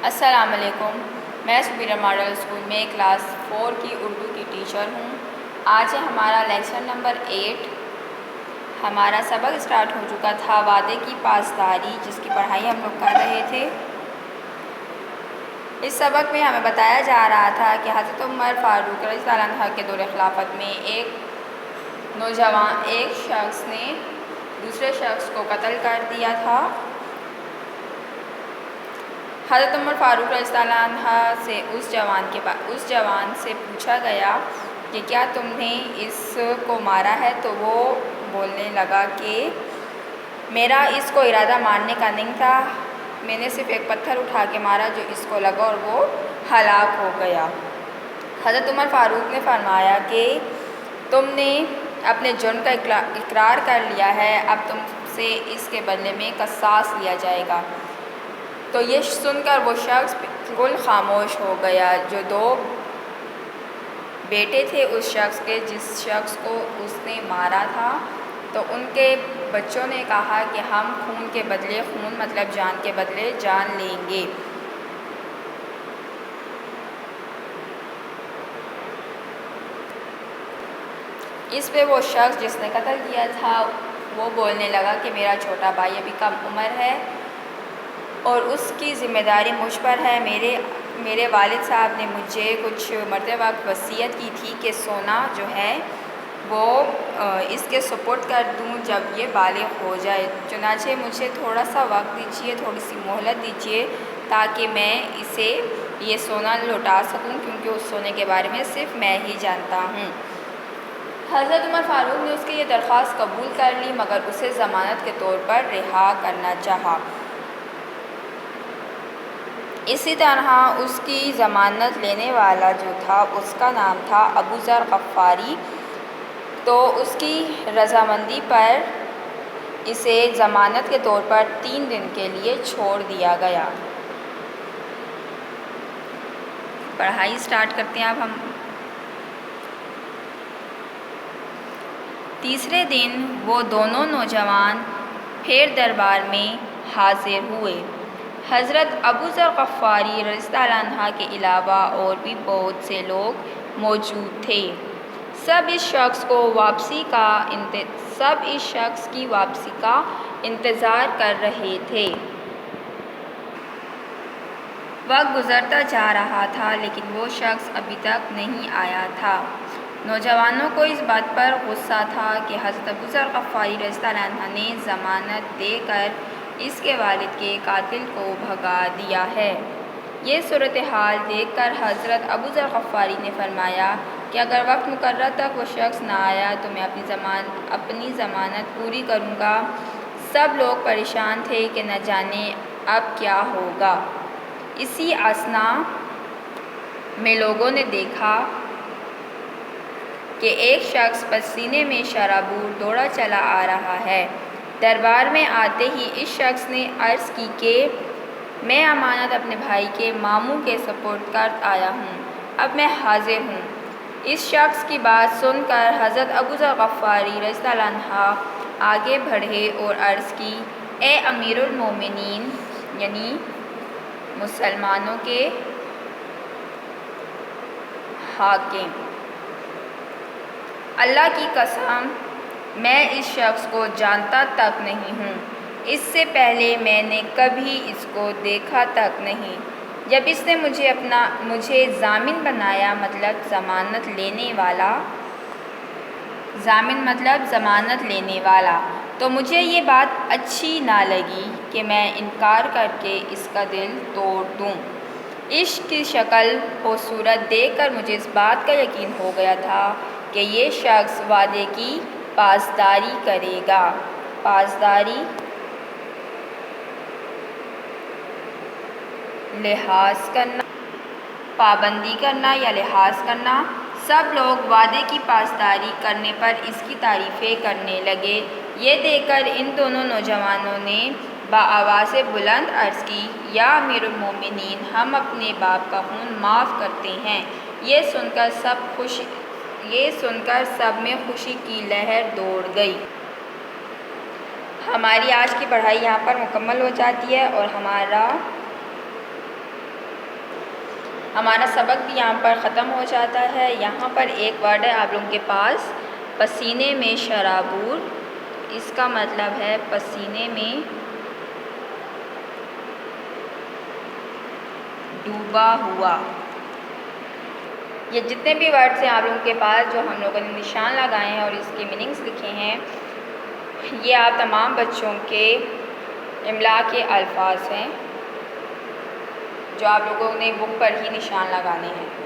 السلام علیکم، میں سپیریئر ماڈل اسکول میں کلاس 4 کی اردو کی ٹیچر ہوں۔ آج ہے ہمارا لیکچر نمبر 8۔ ہمارا سبق اسٹارٹ ہو چکا تھا وعدے کی پاسداری، جس کی پڑھائی ہم لوگ کر رہے تھے۔ اس سبق میں ہمیں بتایا جا رہا تھا کہ حضرت عمر فاروق رضی اللہ عنہ کے دور خلافت میں ایک شخص نے دوسرے شخص کو قتل کر دیا تھا۔ حضرت عمر فاروق رضی اللہ عنہ سے اس جوان سے پوچھا گیا کہ کیا تم نے اس کو مارا ہے؟ تو وہ بولنے لگا کہ میرا اس کو ارادہ مارنے کا نہیں تھا، میں نے صرف ایک پتھر اٹھا کے مارا جو اس کو لگا اور وہ ہلاک ہو گیا۔ حضرت عمر فاروق نے فرمایا کہ تم نے اپنے جرم کا اقرار کر لیا ہے، اب تم سے اس کے بدلے میں قصاص لیا جائے گا۔ تو یہ سن کر وہ شخص بالکل خاموش ہو گیا۔ جو 2 بیٹے تھے اس شخص کے جس شخص کو اس نے مارا تھا، تو ان کے بچوں نے کہا کہ ہم خون کے بدلے خون مطلب جان کے بدلے جان لیں گے۔ اس پہ وہ شخص جس نے قتل کیا تھا وہ بولنے لگا کہ میرا چھوٹا بھائی ابھی کم عمر ہے اور اس کی ذمہ داری مجھ پر ہے۔ میرے والد صاحب نے مجھے کچھ مرتے وقت وصیت کی تھی کہ سونا جو ہے وہ اس کے سپرد کر دوں جب یہ بالغ ہو جائے، چنانچہ مجھے تھوڑا سا وقت دیجیے، تھوڑی سی مہلت دیجیے تاکہ میں اسے یہ سونا لوٹا سکوں، کیونکہ اس سونے کے بارے میں صرف میں ہی جانتا ہوں۔ حضرت عمر فاروق نے اس کی یہ درخواست قبول کر لی، مگر اسے ضمانت کے طور پر رہا کرنا چاہا۔ اسی طرح اس کی ضمانت لینے والا جو تھا اس کا نام تھا ابو ذر غفاری، تو اس کی رضامندی پر اسے ضمانت کے طور پر 3 دن کے لیے چھوڑ دیا گیا۔ پڑھائی سٹارٹ کرتے ہیں اب ہم۔ تیسرے دن وہ دونوں نوجوان پھر دربار میں حاضر ہوئے۔ حضرت ابو ذر غفاری رضی اللہ عنہ کے علاوہ اور بھی بہت سے لوگ موجود تھے۔ سب اس شخص کی واپسی کا انتظار کر رہے تھے۔ وقت گزرتا جا رہا تھا لیکن وہ شخص ابھی تک نہیں آیا تھا۔ نوجوانوں کو اس بات پر غصہ تھا کہ حضرت ابو ذر غفاری رضی اللہ عنہ نے ضمانت دے کر اس کے والد کے قاتل کو بھگا دیا ہے۔ یہ صورتحال دیکھ کر حضرت ابو ذر غفاری نے فرمایا کہ اگر وقت مقررہ تک وہ شخص نہ آیا تو میں اپنی ضمانت پوری کروں گا۔ سب لوگ پریشان تھے کہ نہ جانے اب کیا ہوگا۔ اسی اثنا میں لوگوں نے دیکھا کہ ایک شخص پسینے میں شرابور دوڑا چلا آ رہا ہے۔ دربار میں آتے ہی اس شخص نے عرض کی کہ میں امانت اپنے بھائی کے ماموں کے سپرد کر آیا ہوں، اب میں حاضر ہوں۔ اس شخص کی بات سن کر حضرت ابو ذر غفاری رضی اللہ عنہ آگے بڑھے اور عرض کی، اے امیر المومنین، یعنی مسلمانوں کے حاکم، اللہ کی قسم میں اس شخص کو جانتا تک نہیں ہوں، اس سے پہلے میں نے کبھی اس کو دیکھا تک نہیں۔ جب اس نے مجھے ضامن بنایا، مطلب ضمانت لینے والا، تو مجھے یہ بات اچھی نہ لگی کہ میں انکار کر کے اس کا دل توڑ دوں۔ عشق کی شکل و صورت دیکھ کر مجھے اس بات کا یقین ہو گیا تھا کہ یہ شخص وعدے کی پاسداری کرے گا۔ پاسداری پابندی کرنا یا لحاظ کرنا۔ سب لوگ وعدے کی پاسداری کرنے پر اس کی تعریفیں کرنے لگے۔ یہ دیکھ کر ان دونوں نوجوانوں نے بآواز بلند عرض کی، یا امیر المومنین، ہم اپنے باپ کا خون معاف کرتے ہیں۔ یہ سن کر سب میں خوشی کی لہر دوڑ گئی۔ ہماری آج کی پڑھائی یہاں پر مکمل ہو جاتی ہے اور ہمارا ہمارا سبق بھی یہاں پر ختم ہو جاتا ہے۔ یہاں پر ایک ورڈ ہے آپ لوگوں کے پاس، پسینے میں شرابور۔ اس کا مطلب ہے پسینے میں ڈوبا ہوا۔ یہ جتنے بھی ورڈز ہیں آپ لوگوں کے پاس جو ہم لوگوں نے نشان لگائے ہیں اور اس کے میننگز لکھے ہیں، یہ آپ تمام بچوں کے املا کے الفاظ ہیں جو آپ لوگوں نے بک پر ہی نشان لگانے ہیں۔